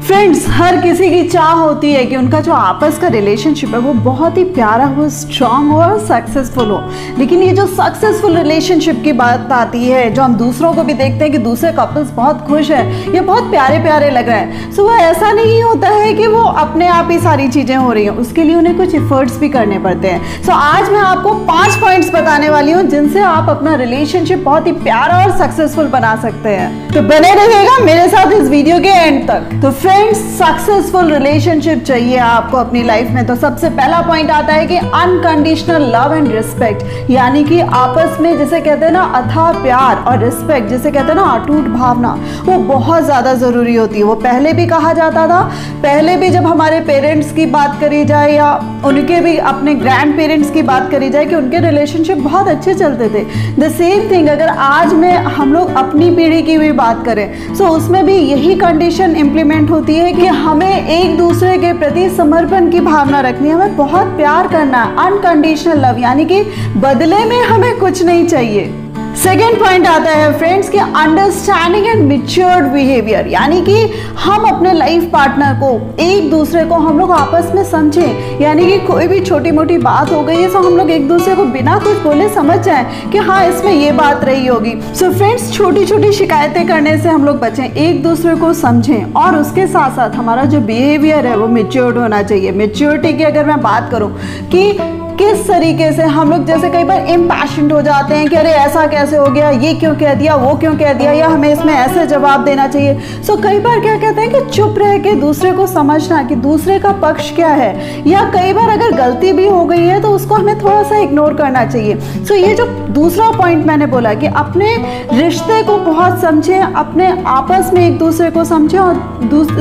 Friends, हर किसी की चाह होती है कि उनका जो आपस का रिलेशनशिप है वो बहुत ही प्यारा हो, स्ट्रांग हो और सक्सेसफुल हो। लेकिन ये जो सक्सेसफुल रिलेशनशिप की बात आती है, जो हम दूसरों को भी देखते हैं कि दूसरे कपल्स बहुत खुश हैं, ये बहुत प्यारे प्यारे लग रहे हैं, सो वो ऐसा नहीं होता है कि वो अपने आप ही सारी चीज़ें हो रही हैं, उसके लिए उन्हें कुछ एफर्ट्स भी करने पड़ते हैं। सो आज मैं आपको 5 पॉइंट्स बताने वाली हूँ जिनसे आप अपना रिलेशनशिप बहुत ही प्यारा और सक्सेसफुल बना सकते हैं। तो बने रहिएगा मेरे साथ इस वीडियो के एंड तक। तो फ्रेंड्स, सक्सेसफुल रिलेशनशिप चाहिए आपको अपनी लाइफ में, तो सबसे पहला पॉइंट आता है कि अनकंडीशनल लव एंड रिस्पेक्ट, यानी कि आपस में जिसे कहते हैं ना अथाह प्यार और रिस्पेक्ट, जिसे कहते हैं ना अटूट भावना, वो बहुत ज़्यादा ज़रूरी होती है। वो पहले भी कहा जाता था, पहले भी जब हमारे पेरेंट्स की बात करी जाए या उनके भी अपने ग्रैंड पेरेंट्स की बात करी जाए कि उनके रिलेशनशिप बहुत अच्छे चलते थे। द सेम थिंग अगर आज में हम लोग अपनी पीढ़ी की भी बात करें, सो उसमें भी यही कंडीशन इंप्लीमेंट होती है कि हमें एक दूसरे के प्रति समर्पण की भावना रखनी है, हमें बहुत प्यार करना है, अनकंडीशनल लव, यानी कि बदले में हमें कुछ नहीं चाहिए। सेकेंड पॉइंट आता है फ्रेंड्स कि अंडरस्टैंडिंग एंड मैच्योर्ड बिहेवियर, यानी कि हम अपने लाइफ पार्टनर को, एक दूसरे को हम लोग आपस में समझें, यानी कि कोई भी छोटी मोटी बात हो गई है तो हम लोग एक दूसरे को बिना कुछ बोले समझ जाएं कि हाँ इसमें ये बात रही होगी। सो फ्रेंड्स, छोटी छोटी शिकायतें करने से हम लोग बचें, एक दूसरे को समझें और उसके साथ साथ हमारा जो बिहेवियर है वो मैच्योर्ड होना चाहिए। मैच्योरिटी की अगर मैं बात करूँ कि किस तरीके से हम लोग जैसे कई बार इम्पैशनेट हो जाते हैं कि अरे ऐसा कैसे हो गया, ये क्यों कह दिया, वो क्यों कह दिया, या हमें इसमें ऐसे जवाब देना चाहिए। सो कई बार क्या कहते हैं कि चुप रह के दूसरे को समझना कि दूसरे का पक्ष क्या है, या कई बार अगर गलती भी हो गई है तो उसको हमें थोड़ा सा इग्नोर करना चाहिए। सो ये जो दूसरा पॉइंट मैंने बोला कि अपने रिश्ते को बहुत समझें, अपने आपस में एक दूसरे को समझें, और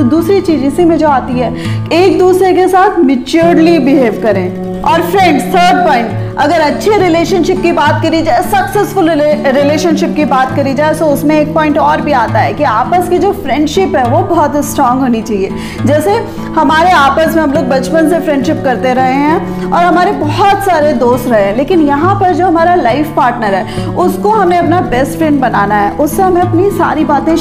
दूसरी चीज इसी में जो आती है एक दूसरे के साथ मैच्योर्डली बिहेव करें। और फ्रेंड्स, थर्ड पॉइंट, अगर अच्छे रिलेशनशिप की बात करी जाए, सक्सेसफुल रिलेशनशिप की बात करी जाए, तो उसमें एक पॉइंट और भी आता है कि आपस की जो फ्रेंडशिप है वो बहुत स्ट्रांग होनी चाहिए। जैसे हमारे आपस में हम लोग बचपन से फ्रेंडशिप करते रहे हैं और हमारे बहुत सारे दोस्त रहे हैं, लेकिन यहाँ पर जो हमारा लाइफ पार्टनर है उसको हमें अपना बेस्ट फ्रेंड बनाना है, उससे हमें अपनी सारी बातें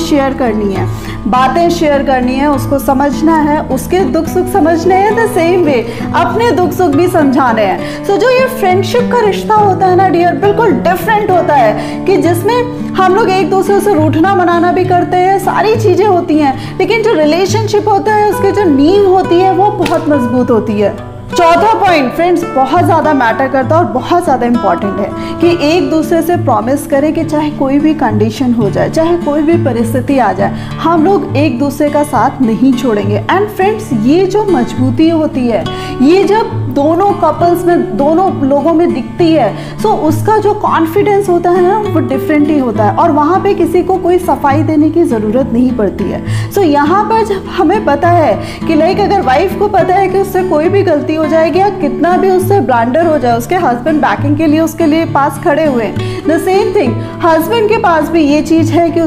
शेयर करनी है, उसको समझना है, उसके दुख सुख समझने हैं, द सेम वे अपने दुख सुख भी समझाने हैं। सो जो ये फ्रेंडशिप का रिश्ता होता है ना डियर, बिल्कुल डिफरेंट होता है कि जिसमें हम लोग एक दूसरे से रूठना मनाना भी करते हैं, सारी चीजें होती हैं, लेकिन जो रिलेशनशिप होता है उसकी जो नींव होती है वो बहुत मजबूत होती है। चौथा पॉइंट फ्रेंड्स बहुत ज़्यादा मैटर करता है और बहुत ज़्यादा इंपॉर्टेंट है कि एक दूसरे से प्रॉमिस करें कि चाहे कोई भी कंडीशन हो जाए, चाहे कोई भी परिस्थिति आ जाए, हम लोग एक दूसरे का साथ नहीं छोड़ेंगे। एंड फ्रेंड्स, ये जो मजबूती होती है, ये जब दोनों कपल्स में, दोनों लोगों में दिखती है, सो उसका जो कॉन्फिडेंस होता है ना वो डिफरेंट ही होता है, और वहाँ पे किसी को कोई सफाई देने की ज़रूरत नहीं पड़ती है। सो यहाँ पर जब हमें पता है कि लाइक अगर वाइफ को पता है कि उससे कोई भी गलती हो जाएगी या कितना भी उससे ब्लंडर हो जाए, उसके हस्बैंड बैकिंग के लिए उसके लिए पास खड़े हुए हैं। द सेम थिंग हस्बैंड के पास भी ये चीज़ है कि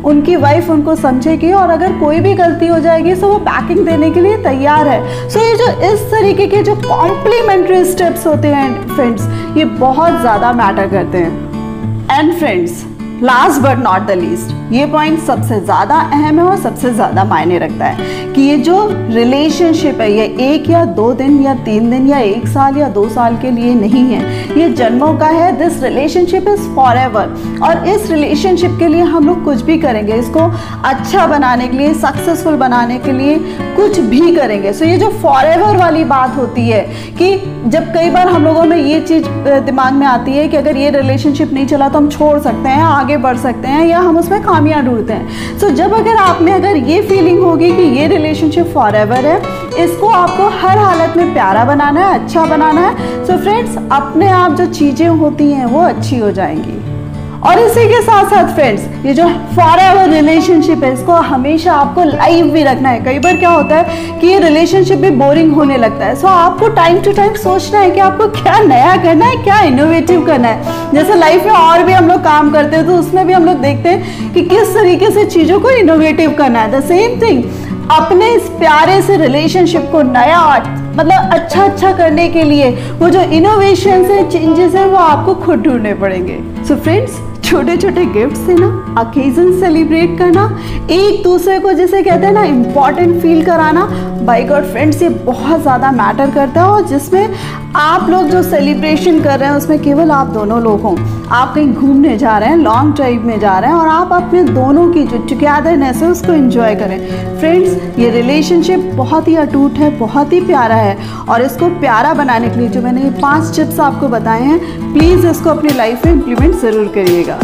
उनकी वाइफ उनको समझेगी, और अगर कोई भी गलती हो जाएगी तो वो बैकिंग देने के लिए तैयार है। सो ये जो इस तरीके के जो कॉम्प्लीमेंट्री स्टेप्स होते हैं फ्रेंड्स, ये बहुत ज़्यादा मैटर करते हैं। And friends, last but not the least, ये पॉइंट सबसे ज़्यादा अहम है और सबसे ज़्यादा मायने रखता है कि ये जो रिलेशनशिप है ये 1 या 2 दिन या 3 दिन या 1 साल या 2 साल के लिए नहीं है, ये जन्मों का है। This relationship is for ever, और इस रिलेशनशिप के लिए हम लोग कुछ भी करेंगे, इसको अच्छा बनाने के लिए, सक्सेसफुल बनाने के लिए कुछ भी करेंगे। सो ये जो फॉर एवर वाली बात होती है कि जब कई बार हम लोगों में ये चीज़ दिमाग में आती है कि अगर ये रिलेशनशिप नहीं चला तो हम छोड़ सकते हैं, आगे बढ़ सकते हैं, या हम उसमें खामियां ढूंढते हैं। सो जब अगर आप में अगर ये फीलिंग होगी कि ये रिलेशनशिप फॉर एवर है, इसको आपको हर हालत में प्यारा बनाना है, अच्छा बनाना है, सो फ्रेंड्स अपने आप जो चीज़ें होती हैं वो अच्छी हो जाएंगी। और इसी के साथ साथ फ्रेंड्स, ये जो फॉर एवर रिलेशनशिप है इसको हमेशा आपको लाइव भी रखना है। कई बार क्या होता है कि ये रिलेशनशिप भी बोरिंग होने लगता है, सो आपको टाइम टू टाइम सोचना है कि आपको क्या नया करना है, क्या इनोवेटिव करना है। जैसे लाइफ में और भी हम लोग काम करते हैं तो उसमें भी हम लोग देखते हैं कि किस तरीके से चीज़ों को इनोवेटिव करना है। द सेम थिंग अपने इस प्यारे से रिलेशनशिप को नया मतलब अच्छा करने के लिए वो जो इनोवेशन है, चेंजेस है, वो आपको खुद ढूंढने पड़ेंगे। सो फ्रेंड्स, छोटे छोटे गिफ्ट्स है ना, ओकेजन सेलिब्रेट करना, एक दूसरे को जिसे कहते हैं ना इम्पॉर्टेंट फील कराना, बाय गॉड फ्रेंड्स ये बहुत ज़्यादा मैटर करता है। और जिसमें आप लोग जो सेलिब्रेशन कर रहे हैं उसमें केवल आप दोनों लोग हों, आप कहीं घूमने जा रहे हैं, लॉन्ग ड्राइव में जा रहे हैं और आप अपने दोनों की जो टुगेदरनेस है उसको एंजॉय करें। फ्रेंड्स ये रिलेशनशिप बहुत ही अटूट है, बहुत ही प्यारा है और इसको प्यारा बनाने के लिए जो मैंने ये 5 टिप्स आपको बताए हैं, प्लीज़ इसको अपनी लाइफ में इम्प्लीमेंट ज़रूर करिएगा।